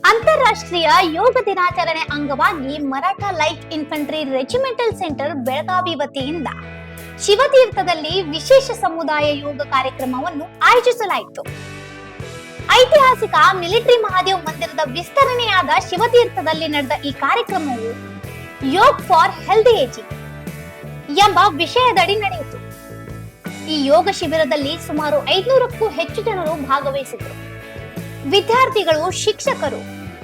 ಅಂತಾರಾಷ್ಟ್ರೀಯ ಯೋಗ ದಿನಾಚರಣೆ ಅಂಗವಾಗಿ Maratha light infantry regimental centre Belagavi ವತಿಯಿಂದ ಶಿವತೀರ್ಥದಲ್ಲಿ ವಿಶೇಷ ಸಮುದಾಯ ಯೋಗ ಕಾರ್ಯಕ್ರಮವನ್ನು ಆಯೋಜಿಸಲಾಯಿತು. ಐತಿಹಾಸಿಕ ಮಿಲಿಟರಿ ಮಹಾದೇವ್ ಮಂದಿರದ ವಿಸ್ತರಣೆಯಾದ ಶಿವತೀರ್ಥದಲ್ಲಿ ನಡೆದ ಈ ಕಾರ್ಯಕ್ರಮವು ಯೋಗ್ ಫಾರ್ ಹೆಲ್ದಿ ಏಜಿಂಗ್ ಎಂಬ ವಿಷಯದಡಿ ನಡೆಯಿತು. ಈ ಯೋಗ ಶಿಬಿರದಲ್ಲಿ ಸುಮಾರು 500ಕ್ಕೂ ಹೆಚ್ಚು ಜನರು ಭಾಗವಹಿಸಿದರು. ವಿದ್ಯಾರ್ಥಿಗಳು, ಶಿಕ್ಷಕರು,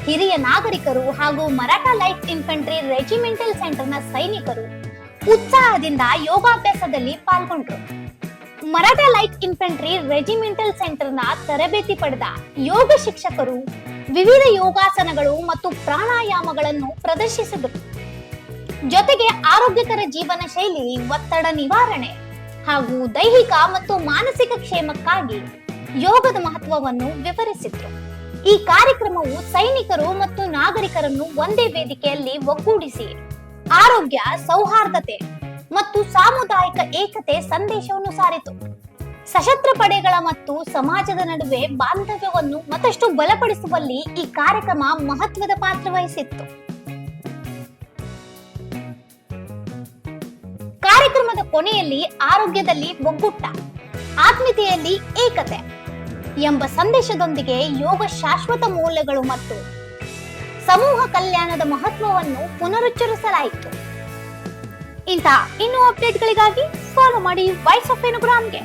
ಹಿರಿಯ ನಾಗರಿಕರು ಹಾಗೂ ಮರಾಠ ಲೈಟ್ ಇನ್ಫಂಟ್ರಿ ರೆಜಿಮೆಂಟಲ್ ಸೆಂಟರ್ನ ಸೈನಿಕರು ಉತ್ಸಾಹದಿಂದ ಯೋಗಾಭ್ಯಾಸದಲ್ಲಿ ಪಾಲ್ಗೊಂಡರು. ಮರಾಠ ಲೈಟ್ ಇನ್ಫಂಟ್ರಿ ರೆಜಿಮೆಂಟಲ್ ಸೆಂಟರ್ನ ತರಬೇತಿ ಪಡೆದ ಯೋಗ ಶಿಕ್ಷಕರು ವಿವಿಧ ಯೋಗಾಸನಗಳು ಮತ್ತು ಪ್ರಾಣಾಯಾಮಗಳನ್ನು ಪ್ರದರ್ಶಿಸಿದರು. ಜೊತೆಗೆ ಆರೋಗ್ಯಕರ ಜೀವನ ಶೈಲಿ, ಒತ್ತಡ ನಿವಾರಣೆ ಹಾಗೂ ದೈಹಿಕ ಮತ್ತು ಮಾನಸಿಕ ಕ್ಷೇಮಕ್ಕಾಗಿ ಯೋಗದ ಮಹತ್ವವನ್ನು ವಿವರಿಸಿದ್ರು. ಈ ಕಾರ್ಯಕ್ರಮವು ಸೈನಿಕರು ಮತ್ತು ನಾಗರಿಕರನ್ನು ಒಂದೇ ವೇದಿಕೆಯಲ್ಲಿ ಒಗ್ಗೂಡಿಸಿ ಆರೋಗ್ಯ, ಸೌಹಾರ್ದತೆ ಮತ್ತು ಸಾಮುದಾಯಿಕ ಏಕತೆ ಸಂದೇಶವನ್ನು ಸಾರಿತು. ಸಶಸ್ತ್ರ ಪಡೆಗಳ ಮತ್ತು ಸಮಾಜದ ನಡುವೆ ಬಾಂಧವ್ಯವನ್ನು ಮತ್ತಷ್ಟು ಬಲಪಡಿಸುವಲ್ಲಿ ಈ ಕಾರ್ಯಕ್ರಮ ಮಹತ್ವದ ಪಾತ್ರ ವಹಿಸಿತ್ತು. ಕಾರ್ಯಕ್ರಮದ ಕೊನೆಯಲ್ಲಿ ಆರೋಗ್ಯದಲ್ಲಿ ಒಗ್ಗೂಟ, ಆತ್ಮೀಯತೆಯಲ್ಲಿ ಏಕತೆ ಎಂಬ ಸಂದೇಶದೊಂದಿಗೆ ಯೋಗ ಶಾಶ್ವತ ಮೌಲ್ಯಗಳು ಮತ್ತು ಸಮೂಹ ಕಲ್ಯಾಣದ ಮಹತ್ವವನ್ನು ಪುನರುಚ್ಚರಿಸಲಾಯಿತು. ಇಂತಹ ಇನ್ನೂ ಅಪ್ಡೇಟ್ಗಳಿಗಾಗಿ ಫಾಲೋ ಮಾಡಿ ವಾಯ್ಸ್ ಆಫ್ ಏನುಗ್ರಾಮ್ಗೆ.